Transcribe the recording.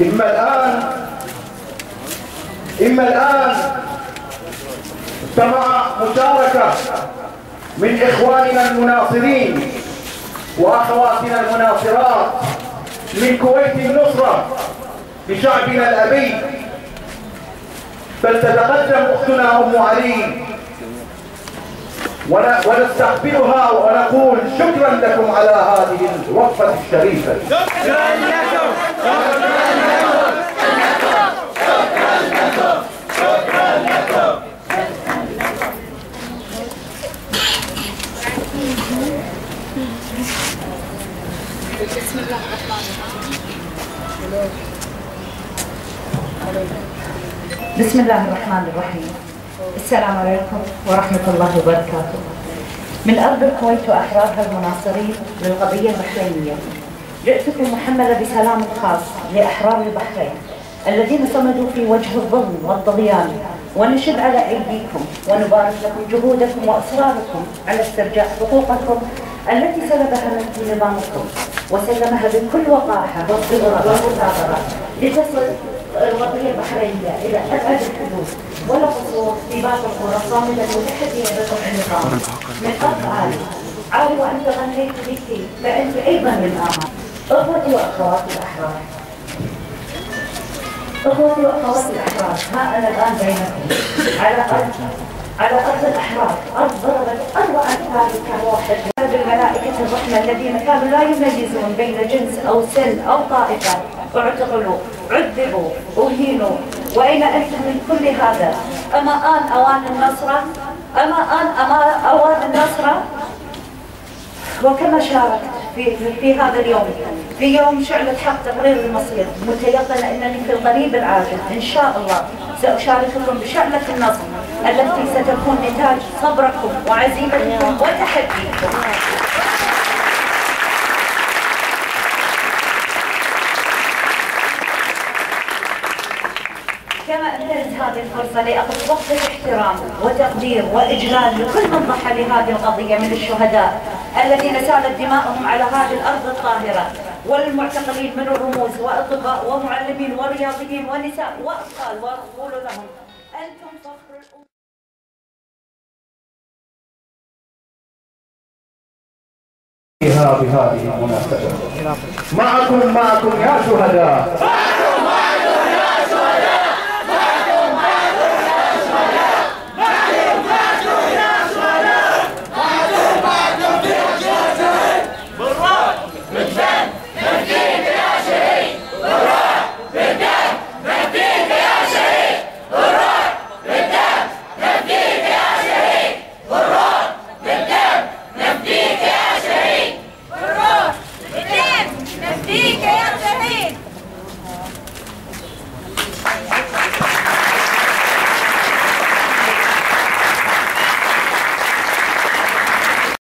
إما الآن مع مشاركة من إخواننا المناصرين وأخواتنا المناصرات من كويت النصرة لشعبنا الأبي، فلتتقدم أختنا أم علي ونستقبلها ونقول شكرا لكم على هذه الوقفة الشريفة. شكرا لكم. شكرا لكم. شكرا لكم. شكرا لكم. بسم الله الرحمن الرحيم. بسم الله الرحمن الرحيم. السلام عليكم ورحمة الله وبركاته. من أرض الكويت وأحرارها المناصرين للقضية البحرينية، جئتكم محملة بسلام خاص لأحرار البحرين الذين صمدوا في وجه الظلم والطغيان، ونشد على أيديكم ونبارك لكم جهودكم وإصراركم على استرجاع حقوقكم التي سلبها منكم نظامكم وسلمها بكل وقاحة والمثابرة لتصل القضية البحرينية إلى أبعد الحدود ولا قصور في بعض القرى صامدة متحدية بطبع النظام من أرض عالي وأنت غنيت بك فأنت أيضا من آمال. أخوتي وأخواتي الأحرار، أخوتي وأخواتي الأحرار، ها أنا الآن بينكم على أرض الأحرار، أرض ضربت أروع أمثال كواحد بالملائكة الرحمة الذين كانوا لا يميزون بين جنس أو سن أو طائفة، اعتقلوا، عذبوا، أهينوا. وأين أنتم من كل هذا؟ أما آن أوان النصرة؟ أما آن أوان النصرة؟ وكما شاركت في هذا اليوم، في يوم شعلة حق تقرير المصير، متيقنة أنني في القريب العاجل إن شاء الله سأشارككم بشعلة النصر التي ستكون نتاج صبركم وعزيمتكم وتحديكم. كما انتهز هذه الفرصة لأقف وقفة احترام وتقدير وإجلال لكل من ضحى لهذه القضية من الشهداء الذين سالت دماؤهم على هذه الأرض الطاهرة، والمعتقلين من الرموز وأطباء ومعلمين ورياضيين ونساء وأطفال، وأقول لهم أنتم فخر الأمة. بهذه المناسبة معكم يا شهداء.